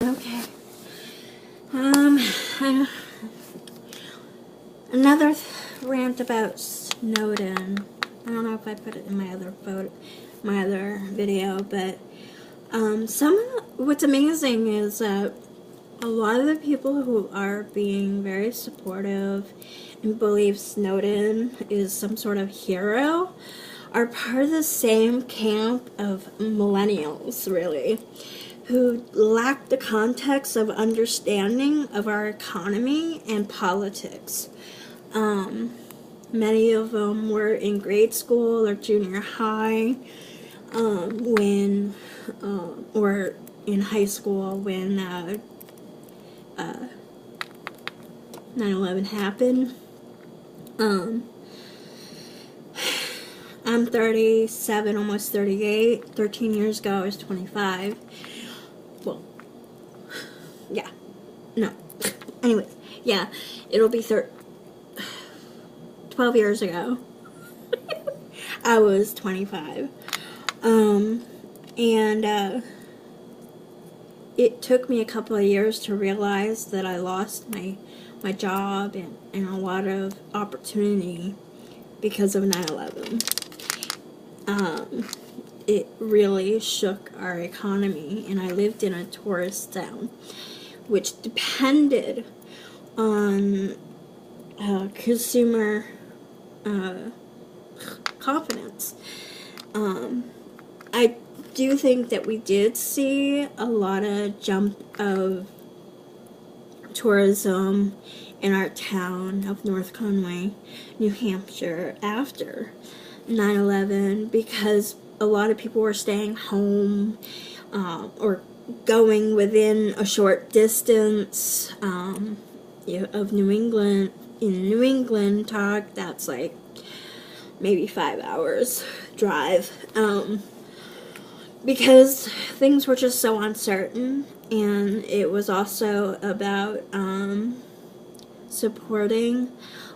Okay. I, another rant about Snowden. I don't know if I put it in my other video, but what's amazing is that a lot of the people who are being very supportive and believe Snowden is some sort of hero are part of the same camp of millennials, really, who lack the context of understanding of our economy and politics. Many of them were in grade school or junior high or in high school when 9/11 happened. I'm 37, almost 38. 13 years ago, I was 25. Well, yeah. No. Anyways, yeah. It'll be 12 years ago. I was 25. It took me a couple of years to realize that I lost my job and a lot of opportunity because of 9/11. It really shook our economy, and I lived in a tourist town which depended on consumer confidence. I do think that we did see a lot of jump of tourism in our town of North Conway, New Hampshire after 9/11 because a lot of people were staying home or going within a short distance of New England. In New England talk, that's like maybe 5 hours drive because things were just so uncertain, and it was also about supporting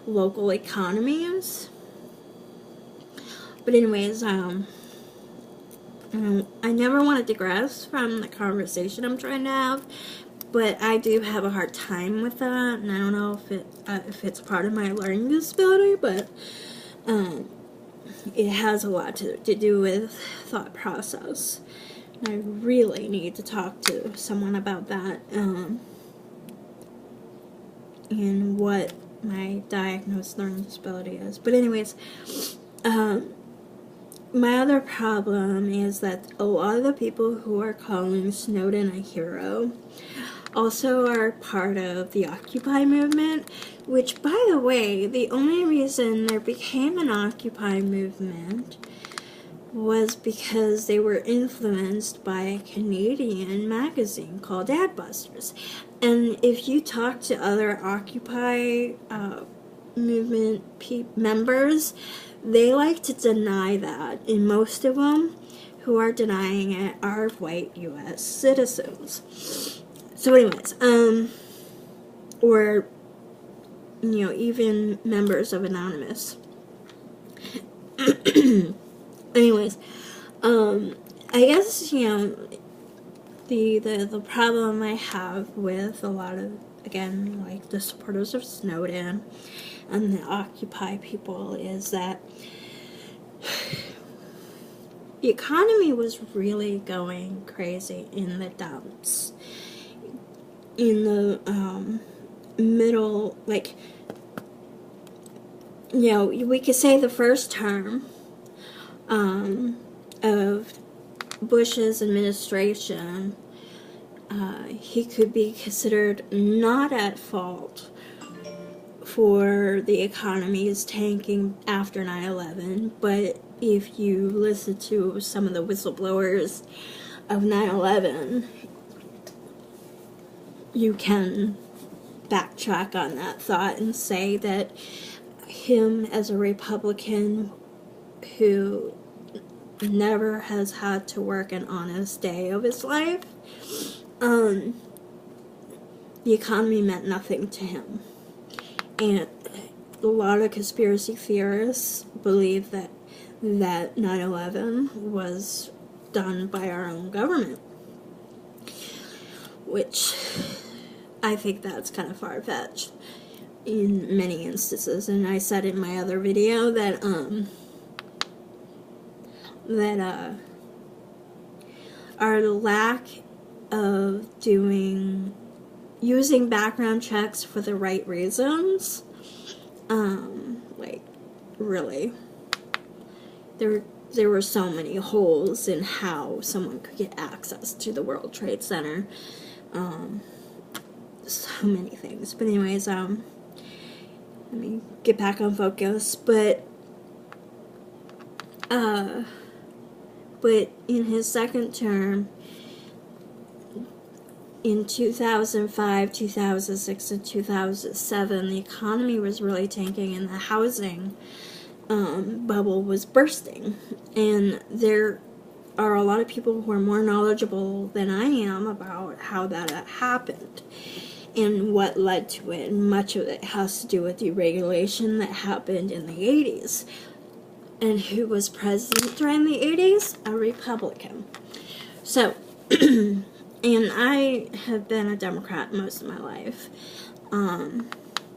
local economies. But anyways, I never want to digress from the conversation I'm trying to have, but I do have a hard time with that, and I don't know if it's part of my learning disability, but it has a lot to do with thought process. And I really need to talk to someone about that and what my diagnosed learning disability is. But anyways, my other problem is that a lot of the people who are calling Snowden a hero also are part of the Occupy movement, which, by the way, the only reason there became an Occupy movement was because they were influenced by a Canadian magazine called Adbusters. And if you talk to other Occupy movement members, they like to deny that, and most of them who are denying it are white U.S. citizens. So anyways, or, even members of Anonymous. Anyways, I guess, the problem I have with a lot of, again, like the supporters of Snowden and the Occupy people is that the economy was really going crazy in the dumps. In the middle, like, we could say the first term of Bush's administration, he could be considered not at fault for the economy's tanking after 9/11, but if you listen to some of the whistleblowers of 9/11, you can backtrack on that thought and say that him as a Republican who never has had to work an honest day of his life, the economy meant nothing to him. And a lot of conspiracy theorists believe that 9/11 was done by our own government. which I think that's kind of far-fetched in many instances. And I said in my other video that our lack of using background checks for the right reasons, like, really, there were so many holes in how someone could get access to the World Trade Center. So many things. But anyways, let me get back on focus. But in his second term, in 2005, 2006, and 2007, the economy was really tanking and the housing bubble was bursting. And there are a lot of people who are more knowledgeable than I am about how that happened and what led to it. And much of it has to do with deregulation that happened in the 80s. And who was president during the 80s? A Republican. So, and I have been a Democrat most of my life.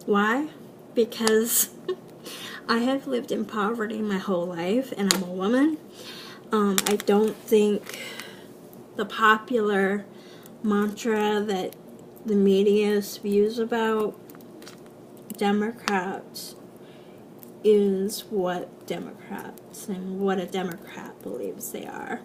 Why? Because I have lived in poverty my whole life, and I'm a woman. I don't think the popular mantra that the media spews about Democrats is what Democrats and what a Democrat believes they are.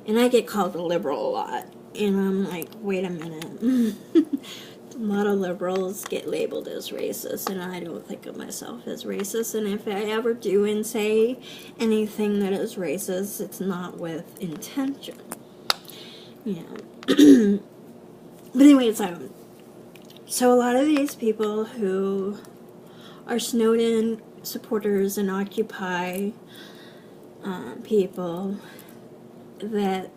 And I get called a liberal a lot, and I'm like, wait a minute. A lot of liberals get labeled as racist, and I don't think of myself as racist. And if I ever do and say anything that is racist, it's not with intention. You know. But anyways, so a lot of these people who are Snowden supporters and Occupy people that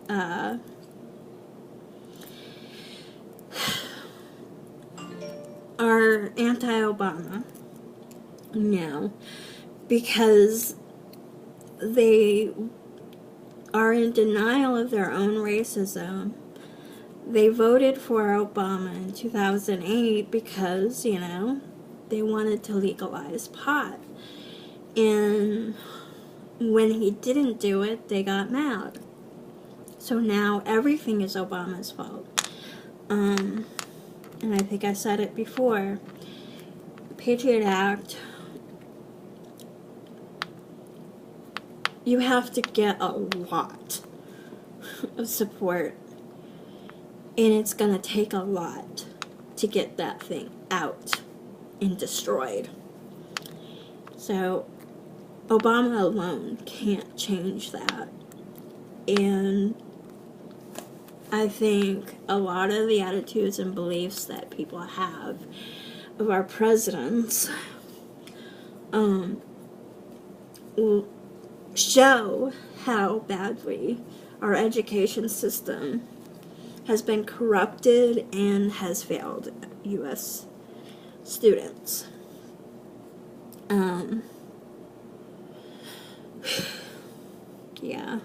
are anti-Obama now because they are in denial of their own racism. They voted for Obama in 2008 because, you know, they wanted to legalize pot. And when he didn't do it, they got mad. So now everything is Obama's fault. And I think I said it before, the Patriot Act, you have to get a lot of support, and it's going to take a lot to get that thing out and destroyed. So Obama alone can't change that. And I think a lot of the attitudes and beliefs that people have of our presidents will show how badly our education system has been corrupted and has failed U.S. students. Yeah.